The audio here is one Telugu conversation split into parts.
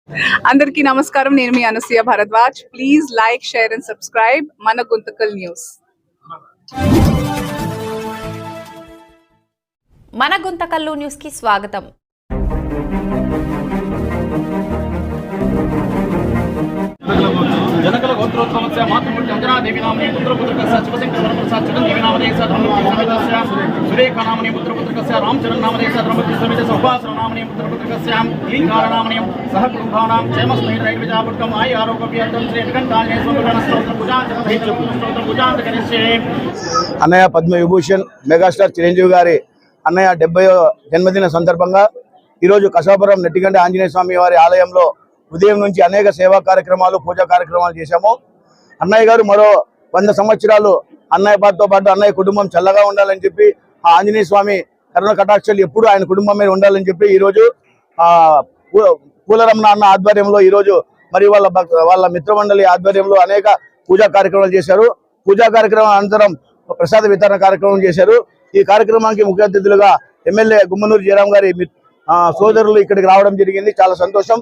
అందరికీ నమస్కారం. నేను మీ Anasuya Bharadwaj. Please like, share and subscribe మన గుంతకల్ న్యూస్. మన గుంతకల్లు న్యూస్ కి స్వాగతం. जनकल गोत्रोत्सवस्य मातृमूर्ति अंजना देवी नामने पुत्रपुत्रकस्य शिवशंकर वरप्रसाद चिरंजीवी नामने धर्ममूर्ति समेतस्य सुरेखा नामने पुत्रपुत्रकस्य रामचरण नामने धर्ममूर्ति समेत सौभासर नामने पुत्रपुत्रकस्य लींकार नामने सह कुटुंबानां क्षेमस्मैर रैविजापुट्टम आय आरोग्यप्यर्थं श्री विकंठालय स्वरूपण स्तोत्र पूजांत करिष्ये. అన్నయ్య పద్మ విభూషణ్ మెగాస్టార్ చిరంజీవి గారి అన్నయ్య 70వ జన్మదిన సందర్భంగా ఈరోజు కసాపురం నెట్టిగంట ఆంజనేయ స్వామి వారి ఆలయంలో ఉదయం నుంచి అనేక సేవా కార్యక్రమాలు, పూజా కార్యక్రమాలు చేశాము. అన్నయ్య గారు మరో 100 సంవత్సరాలు అన్నయ్య బాధతో పాటు అన్నయ్య కుటుంబం చల్లగా ఉండాలని చెప్పి, ఆ ఆంజనేయ స్వామి కరుణ కటాక్షాలు ఎప్పుడు ఆయన కుటుంబం మీద ఉండాలని చెప్పి ఈరోజు పూలరమణ అన్న ఆధ్వర్యంలో ఈరోజు మరి వాళ్ళ మిత్రమండలి ఆధ్వర్యంలో అనేక పూజా కార్యక్రమాలు చేశారు. పూజా కార్యక్రమం అనంతరం ప్రసాద వితరణ కార్యక్రమం చేశారు. ఈ కార్యక్రమానికి ముఖ్య అతిథులుగా ఎమ్మెల్యే గుమ్మనూరు జయరాం గారి సోదరులు ఇక్కడికి రావడం జరిగింది. చాలా సంతోషం.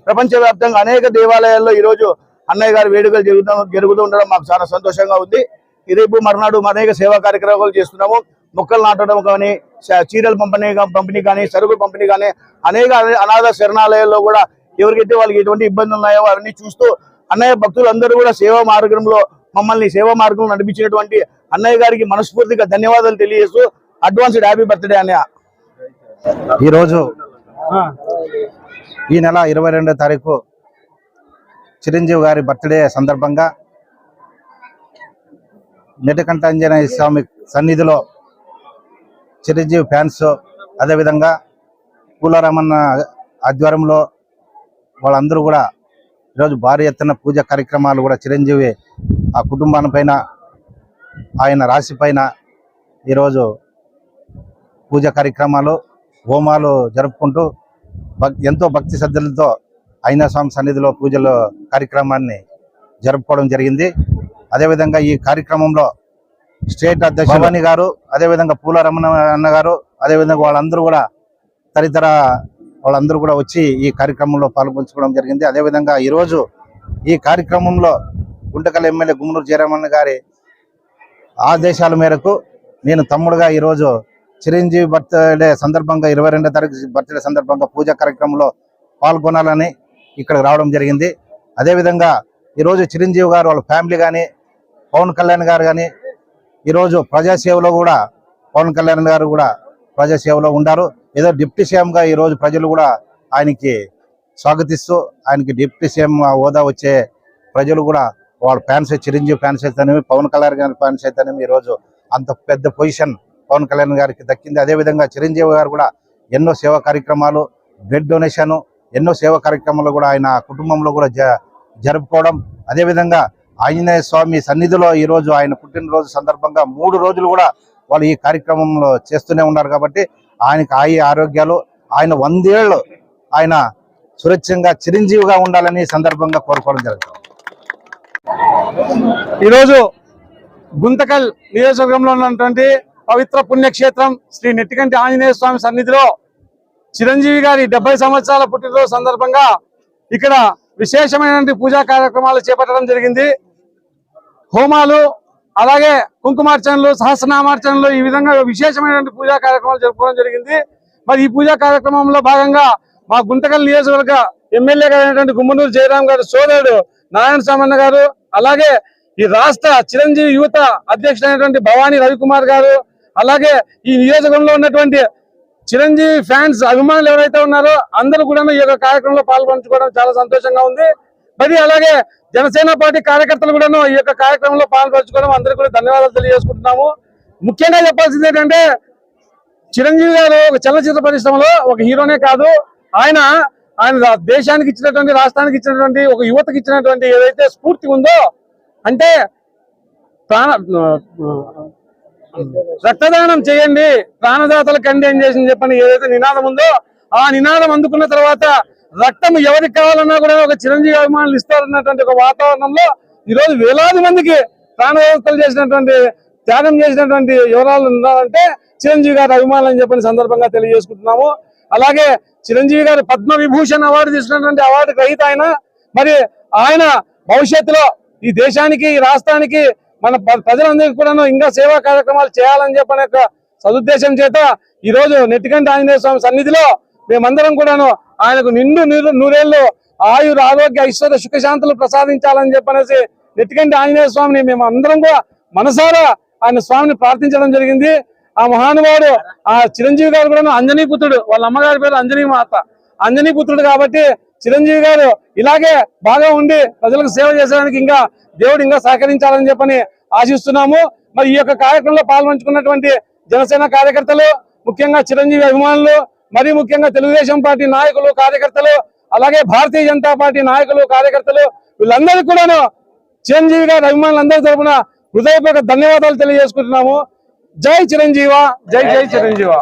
ప్రపంచవ్యాప్తంగా అనేక దేవాలయాల్లో ఈరోజు అన్నయ్య గారి వేడుకలు జరుగుతూ ఉండడం మాకు చాలా సంతోషంగా ఉంది. రేపు మర్నాడు అనేక సేవా కార్యక్రమాలు చేస్తున్నాము. మొక్కలు నాటడం కానీ, చీరలు పంపిణీ కానీ, సరుకులు పంపిణీ కానీ, అనేక అనాథ శరణాలయాల్లో కూడా ఎవరికైతే వాళ్ళకి ఎటువంటి ఇబ్బందులు ఉన్నాయో అవన్నీ చూస్తూ అన్నయ్య భక్తులందరూ కూడా సేవా మార్గంలో మమ్మల్ని సేవా మార్గంలో నడిపించినటువంటి అన్నయ్య గారికి మనస్ఫూర్తిగా ధన్యవాదాలు తెలియజేస్తూ అడ్వాన్స్డ్ హ్యాపీ బర్త్డే అన్నయ్య. ఈరోజు ఈ నెల 22వ తారీఖు చిరంజీవి గారి బర్త్డే సందర్భంగా నెట్టికంట ఆంజనేయ స్వామి సన్నిధిలో చిరంజీవి ఫ్యాన్స్, అదేవిధంగా పూలరమణ ఆధ్వర్యంలో వాళ్ళందరూ కూడా ఈరోజు భారీ ఎత్తున పూజా కార్యక్రమాలు కూడా చిరంజీవి ఆ కుటుంబానిపైన, ఆయన రాశి పైన ఈరోజు పూజా కార్యక్రమాలు, హోమాలు జరుపుకుంటూ ఎంతో భక్తి శ్రద్ధలతో ఆంజనేయ స్వామి సన్నిధిలో పూజల కార్యక్రమాన్ని జరుపుకోవడం జరిగింది. అదేవిధంగా ఈ కార్యక్రమంలో స్టేట్ అధ్యక్షుడు భవానీ గారు, అదేవిధంగా పూలరమణ అన్న గారు, అదేవిధంగా వాళ్ళందరూ కూడా తదితర వాళ్ళందరూ కూడా వచ్చి ఈ కార్యక్రమంలో పాల్గొంచుకోవడం జరిగింది. అదేవిధంగా ఈరోజు ఈ కార్యక్రమంలో గుంటకల్ ఎమ్మెల్యే గుమ్మనూరు జయరామన్న గారి ఆదేశాల మేరకు నేను తమ్ముడుగా ఈరోజు చిరంజీవి బర్త్డే సందర్భంగా 22వ తారీఖు బర్త్డే సందర్భంగా పూజా కార్యక్రమంలో పాల్గొనాలని ఇక్కడికి రావడం జరిగింది. అదేవిధంగా ఈరోజు చిరంజీవి గారు వాళ్ళ ఫ్యామిలీ కానీ, పవన్ కళ్యాణ్ గారు కానీ ఈరోజు ప్రజాసేవలో కూడా పవన్ కళ్యాణ్ గారు కూడా ప్రజాసేవలో ఉండారు. ఏదో డిప్యూటీ సీఎంగా ఈరోజు ప్రజలు కూడా ఆయనకి స్వాగతిస్తూ ఆయనకి డిప్యూటీ సీఎం హోదా వచ్చే ప్రజలు కూడా వాళ్ళ ఫ్యాన్స్, చిరంజీవి ఫ్యాన్స్ అయితేనేమి, పవన్ కళ్యాణ్ గారి ఫ్యాన్స్ అయితేనేమి ఈరోజు అంత పెద్ద పొజిషన్ పవన్ కళ్యాణ్ గారికి దక్కింది. అదేవిధంగా చిరంజీవి గారు కూడా ఎన్నో సేవా కార్యక్రమాలు, బ్లడ్ డొనేషన్, ఎన్నో సేవా కార్యక్రమాలు కూడా ఆయన కుటుంబంలో కూడా జరుపుకోవడం, అదేవిధంగా ఆంజనేయ స్వామి సన్నిధిలో ఈరోజు ఆయన పుట్టినరోజు సందర్భంగా 3 రోజులు కూడా వాళ్ళు ఈ కార్యక్రమంలో చేస్తూనే ఉన్నారు. కాబట్టి ఆయనకు ఆరోగ్యాలు, ఆయన 100 ఏళ్ళు ఆయన సురక్షంగా చిరంజీవిగా ఉండాలని సందర్భంగా కోరుకోవడం జరుగుతుంది. ఈరోజు గుంతకల్ నియోజకవర్గంలో ఉన్నటువంటి పవిత్ర పుణ్యక్షేత్రం శ్రీ నెట్టికంటి ఆంజనేయ స్వామి సన్నిధిలో చిరంజీవి గారి 70 సంవత్సరాల పుట్టినరోజు సందర్భంగా ఇక్కడ విశేషమైనటువంటి పూజా కార్యక్రమాలు చేపట్టడం జరిగింది. హోమాలు, అలాగే కుంకుమార్చనలు, సహస్రనామార్చనలు, ఈ విధంగా విశేషమైనటువంటి పూజా కార్యక్రమాలు జరుపుకోవడం జరిగింది. మరి ఈ పూజా కార్యక్రమంలో భాగంగా మా గుంతకల్ నియోజకవర్గ ఎమ్మెల్యే గారైనటువంటి గుమ్మనూరు జయరాం గారు సోదరుడు నారాయణ సామన్న గారు, అలాగే ఈ రాష్ట్ర చిరంజీవి యువత అధ్యక్షుడైనటువంటి భవానీ రవికుమార్ గారు, అలాగే ఈ నియోజకవర్గంలో ఉన్నటువంటి చిరంజీవి ఫ్యాన్స్, అభిమానులు ఎవరైతే ఉన్నారో అందరూ కూడా ఈ యొక్క కార్యక్రమంలో పాల్పంచుకోవడం చాలా సంతోషంగా ఉంది. మరి అలాగే జనసేన పార్టీ కార్యకర్తలు కూడా ఈ యొక్క కార్యక్రమంలో పాల్పంచుకోవడం అందరికీ కూడా ధన్యవాదాలు తెలియజేసుకుంటున్నాము. ముఖ్యంగా చెప్పాల్సింది ఏంటంటే చిరంజీవి గారు ఒక చలనచిత్ర పరిశ్రమలో ఒక హీరోనే కాదు, ఆయన దేశానికి ఇచ్చినటువంటి, రాష్ట్రానికి ఇచ్చినటువంటి, ఒక యువతకి ఇచ్చినటువంటి ఏదైతే స్ఫూర్తి ఉందో, అంటే రక్తదానం చేయండి, ప్రాణదాతల కండి అని చేసి చెప్పని ఏదైతే నినాదం ఉందో, ఆ నినాదం అందుకున్న తర్వాత రక్తం ఎవరికి కావాలన్నా కూడా ఒక చిరంజీవి అభిమానులు ఇస్తారన్నటువంటి ఒక వాతావరణంలో ఈరోజు వేలాది మందికి ప్రాణదాతలు చేసినటువంటి, త్యాగం చేసినటువంటి వివరాలు ఉన్నారంటే చిరంజీవి గారి అభిమానులు అని చెప్పని సందర్భంగా తెలియజేసుకుంటున్నాము. అలాగే చిరంజీవి గారు పద్మ విభూషణ్ అవార్డు తీసుకున్నటువంటి అవార్డు గ్రహీత మరి ఆయన భవిష్యత్తులో ఈ దేశానికి ఈ రాష్ట్రానికి మన ప్రజలందరికీ కూడా ఇంకా సేవా కార్యక్రమాలు చేయాలని చెప్పనే సదుద్దేశం చేత ఈ రోజు నెట్టికంటి ఆంజనేయ స్వామి సన్నిధిలో మేమందరం కూడాను ఆయనకు నిండు నూరేళ్లు ఆయుర ఆరోగ్య ఐశ్వర్య సుఖశాంతులు ప్రసాదించాలని చెప్పనేసి నెట్టికంటి ఆంజనేయ స్వామిని మేము అందరం కూడా మనసారా ఆయన స్వామిని ప్రార్థించడం జరిగింది. ఆ మహానుభావుడు ఆ చిరంజీవి గారు కూడా అంజనీ పుత్రుడు, వాళ్ళ అమ్మగారి పేరు అంజనీ మాత, అంజనీ పుత్రుడు కాబట్టి చిరంజీవి గారు ఇలాగే బాగా ఉండి ప్రజలకు సేవ చేసేదానికి ఇంకా దేవుడు ఇంకా సహకరించాలని చెప్పని ఆశిస్తున్నాము. మరి ఈ యొక్క కార్యక్రమంలో పాల్పంచుకున్నటువంటి జనసేన కార్యకర్తలు, ముఖ్యంగా చిరంజీవి అభిమానులు, మరి ముఖ్యంగా తెలుగుదేశం పార్టీ నాయకులు కార్యకర్తలు, అలాగే భారతీయ జనతా పార్టీ నాయకులు కార్యకర్తలు, వీళ్ళందరికీ కూడాను చిరంజీవి గారి అభిమానులందరి తరఫున హృదయపూర్వక ధన్యవాదాలు తెలియజేసుకుంటున్నాము. జై చిరంజీవ, జై జై చిరంజీవ.